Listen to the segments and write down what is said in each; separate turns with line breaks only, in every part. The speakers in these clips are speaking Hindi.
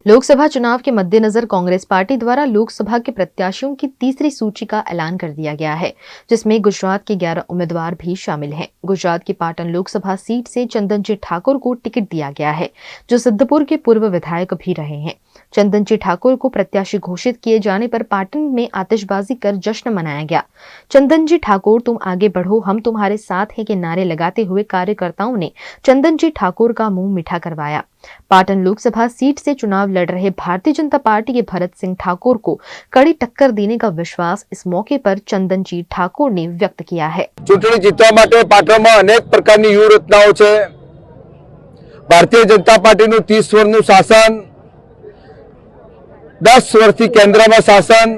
लोकसभा चुनाव के मद्देनजर कांग्रेस पार्टी द्वारा लोकसभा के प्रत्याशियों की तीसरी सूची का ऐलान कर दिया गया है, जिसमें गुजरात के 11 उम्मीदवार भी शामिल हैं। गुजरात की पाटन लोकसभा सीट से चंदनजी ठाकुर को टिकट दिया गया है, जो सिद्धपुर के पूर्व विधायक भी रहे हैं। चंदनजी ठाकुर को प्रत्याशी घोषित किए जाने पर पाटन में आतिशबाजी कर जश्न मनाया गया। चंदनजी ठाकुर तुम आगे बढ़ो, हम तुम्हारे साथ हैं के नारे लगाते हुए कार्यकर्ताओं ने चंदनजी ठाकुर का मुंह मीठा करवाया। पाटन लोकसभा सीट से चुनाव लड़ रहे भारतीय जनता पार्टी के भरत सिंह ठाकुर को कड़ी टक्कर देने का विश्वास इस मौके पर चंदनजी ठाकुर ने व्यक्त किया है।
चूंटणी जीतवा माटे पाटणमां अनेक प्रकारनी व्यूहरचनाओ छे। भारतीय जनता पार्टीनुं 30 वर्षनुं शासन, 10 वर्षथी केन्द्रमां शासन,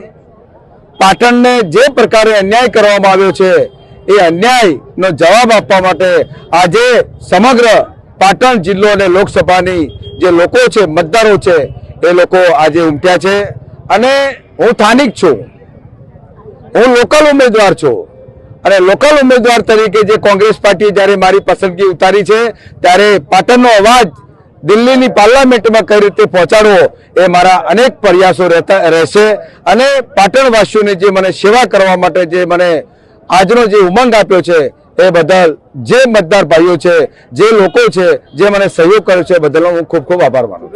पाटणने जे प्रकारे अन्याय करवामां आव्यो छे ए अन्यायनो जवाब आपवा माटे आजे समग्र पाटण जिल्लो अने लोकसभानी जे लोको छे, मतदारो छे, ए लोको आजे उमट्या छे। अने हूँ स्थानिक छुं, हूँ लोकल उम्मीदवार छुं अने लोकल उम्मीदवार तरीके जे कांग्रेस पार्टीए ज्यारे मारी पसंदगी उतारी छे त्यारे पाटणनो अवाज दिल्हीनी पार्लामेंटमां कई रीते पहोंचाडવો ए मारा अनेक प्रयासो रहेशे। अने पाटणवासीओने जे मने सेवा करवा माटे जे मने आजनो जे उमंग आप्यो छे ए बदल जे मतदार भाईओ छे, जे लोको छे, जे मने सहयोग कर्यो छे, बदल हूँ खूब खूब आभार मानु छुं।